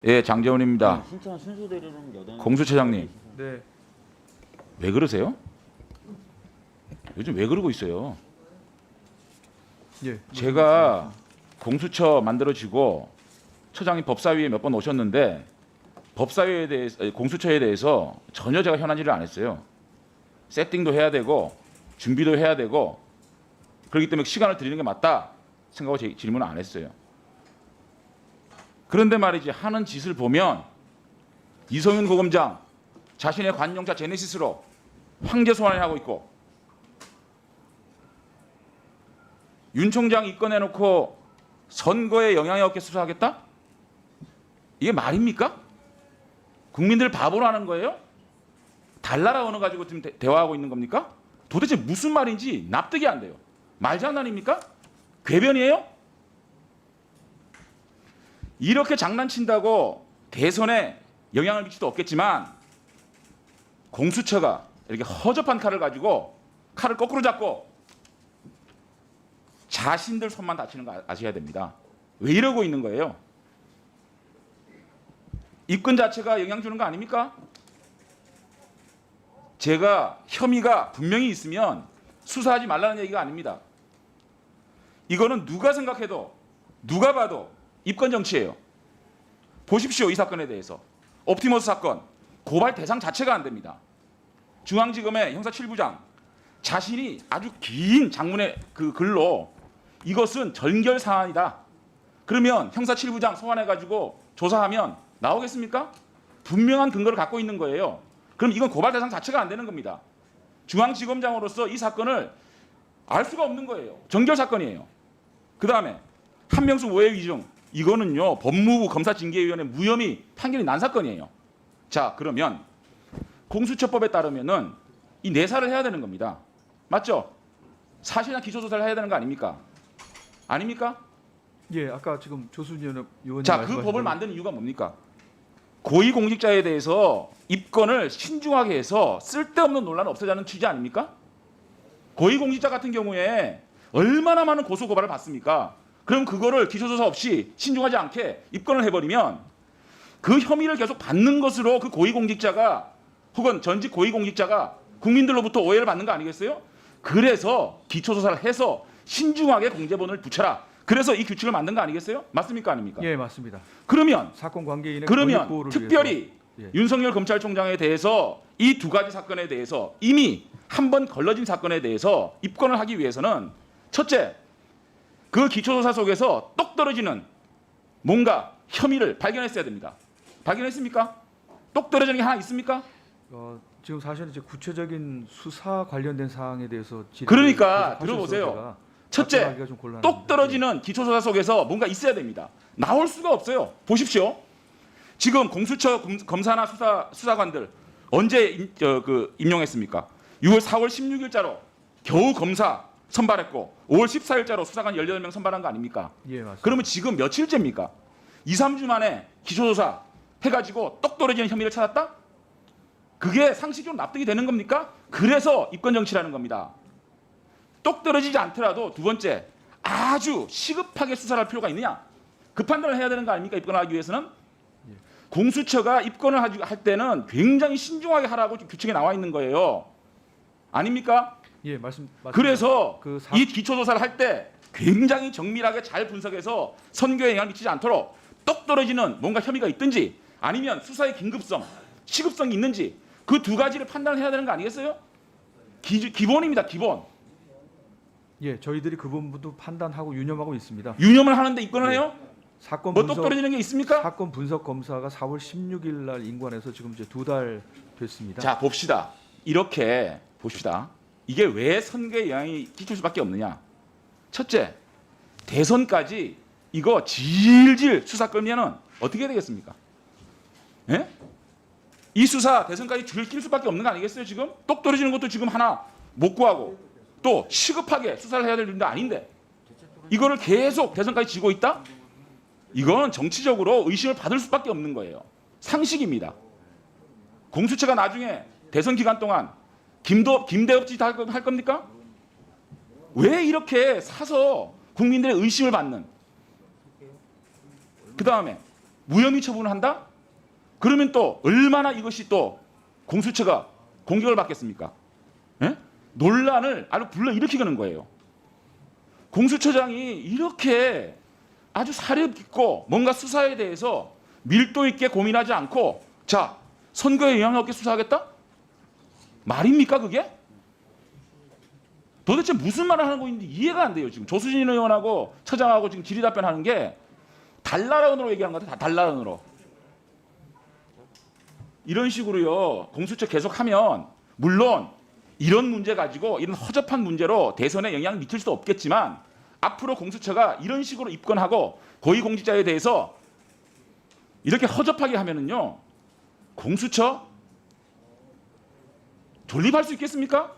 예, 장재훈입니다. 신천 순수대리는 여당 공수처장님, 네. 왜 그러세요? 요즘 왜 그러고 있어요? 예. 제가 공수처 만들어지고 처장이 법사위에 몇 번 오셨는데 법사위에 대해서, 공수처에 대해서 전혀 제가 현안 일을 안 했어요. 세팅도 해야 되고 준비도 해야 되고 그렇기 때문에 시간을 드리는 게 맞다 생각하고 질문을 안 했어요. 그런데 말이지 하는 짓을 보면 이성윤 고검장 자신의 관용차 제네시스로 황제 소환을 하고 있고 윤 총장 입건해놓고 선거에 영향이 없게 수사하겠다? 이게 말입니까? 국민들 바보로 하는 거예요? 달나라 언어 가지고 지금 대화하고 있는 겁니까? 도대체 무슨 말인지 납득이 안 돼요. 말장난입니까? 궤변이에요? 이렇게 장난친다고 대선에 영향을 미칠 수도 없겠지만 공수처가 이렇게 허접한 칼을 가지고 칼을 거꾸로 잡고 자신들 손만 다치는 거 아셔야 됩니다. 왜 이러고 있는 거예요? 입건 자체가 영향 주는 거 아닙니까? 제가 혐의가 분명히 있으면 수사하지 말라는 얘기가 아닙니다. 이거는 누가 생각해도 누가 봐도 입건 정치예요. 보십시오. 이 사건에 대해서. 옵티머스 사건 고발 대상 자체가 안 됩니다. 중앙지검의 형사 7부장 자신이 아주 긴 장문의 그 글로 이것은 전결 사안이다. 그러면 형사 7부장 소환해가지고 조사하면 나오겠습니까? 분명한 근거를 갖고 있는 거예요. 그럼 이건 고발 대상 자체가 안 되는 겁니다. 중앙지검장으로서 이 사건을 알 수가 없는 거예요. 전결 사건이에요. 그 다음에 한명수 오해 위증 이거는요 법무부 검사징계위원회 무혐의 판결이 난 사건이에요. 자 그러면 공수처법에 따르면은 이 내사를 해야 되는 겁니다. 맞죠? 사실상 기초조사를 해야 되는 거 아닙니까? 아닙니까? 예, 아까 지금 조순현 의원님 자 그 법을 만드는 이유가 뭡니까? 고위공직자에 대해서 입건을 신중하게 해서 쓸데없는 논란을 없애자는 취지 아닙니까? 고위공직자 같은 경우에 얼마나 많은 고소고발을 받습니까? 그럼 그거를 기초조사 없이 신중하지 않게 입건을 해버리면 그 혐의를 계속 받는 것으로 그 고위공직자가 혹은 전직 고위공직자가 국민들로부터 오해를 받는 거 아니겠어요? 그래서 기초조사를 해서 신중하게 공제본을 붙여라. 그래서 이 규칙을 만든 거 아니겠어요? 맞습니까? 아닙니까? 예, 맞습니다. 그러면 사건 관계인의 그러면 권익 보호를 특별히 위해서. 예. 윤석열 검찰총장에 대해서 이 두 가지 사건에 대해서 이미 한 번 걸러진 사건에 대해서 입건을 하기 위해서는 첫째, 그 기초조사 속에서 똑 떨어지는 뭔가 혐의를 발견했어야 됩니다. 발견했습니까? 똑 떨어지는 게 하나 있습니까? 지금 사실은 이제 구체적인 수사 관련된 사항에 대해서 그러니까 들어보세요. 첫째, 답변하기가 좀 곤란합니다. 똑 떨어지는 기초조사 속에서 뭔가 있어야 됩니다. 나올 수가 없어요. 보십시오. 지금 공수처 검사나 수사관들 언제 임용했습니까? 4월 16일자로 겨우 검사 선발했고 5월 14일자로 수사관 18명 선발한 거 아닙니까? 예, 맞습니다. 그러면 지금 며칠째입니까? 2, 3주 만에 기초조사 해가지고 똑 떨어지는 혐의를 찾았다? 그게 상식적으로 납득이 되는 겁니까? 그래서 입건 정치라는 겁니다. 똑 떨어지지 않더라도 두 번째, 아주 시급하게 수사를 할 필요가 있느냐? 그 판단을 해야 되는 거 아닙니까? 입건을 하기 위해서는? 공수처가 입건을 할 때는 굉장히 신중하게 하라고 규칙에 나와 있는 거예요. 아닙니까? 예, 맞습니다. 그래서 그 이 기초조사를 할 때 굉장히 정밀하게 잘 분석해서 선거에 영향을 미치지 않도록 똑 떨어지는 뭔가 혐의가 있든지 아니면 수사의 긴급성, 시급성이 있는지 그 두 가지를 판단을 해야 되는 거 아니겠어요? 기본입니다. 기본. 예, 저희들이 그 부분도 판단하고 유념하고 있습니다. 유념을 하는데 입건을 해요? 사건 뭐 똑 떨어지는 게 있습니까? 사건 분석 검사가 4월 16일 날 인관해서 지금 이제 2달 됐습니다. 자 봅시다. 이렇게 봅시다. 이게 왜 선거에 영향이 끼칠 수밖에 없느냐? 첫째, 대선까지 이거 질질 수사 끌면은 어떻게 되겠습니까? 예? 이 수사 대선까지 들킬 수밖에 없는 거 아니겠어요? 지금 똑 떨어지는 것도 지금 하나 못 구하고 또 시급하게 수사를 해야 될 일도 아닌데 이거를 계속 대선까지 지고 있다? 이건 정치적으로 의심을 받을 수밖에 없는 거예요. 상식입니다. 공수처가 나중에 대선 기간 동안 김대업짓 할 겁니까? 왜 이렇게 사서 국민들의 의심을 받는? 그 다음에 무혐의 처분을 한다? 그러면 또 얼마나 이것이 또 공수처가 공격을 받겠습니까? 예? 논란을 아주 불러일으키는 거예요. 공수처장이 이렇게 아주 사려 깊고 뭔가 수사에 대해서 밀도 있게 고민하지 않고 자, 선거에 영향 없게 수사하겠다? 말입니까 그게? 도대체 무슨 말을 하는 거인지 이해가 안 돼요. 지금 조수진 의원하고 처장하고 지금 질의 답변하는 게 달나라언어로 얘기하는 것 같아요. 달나라언어로. 이런 식으로요. 공수처 계속하면 물론 이런 문제 가지고 이런 허접한 문제로 대선에 영향을 미칠 수 없겠지만 앞으로 공수처가 이런 식으로 입건하고 고위공직자에 대해서 이렇게 허접하게 하면은요. 공수처 존립할 수 있겠습니까?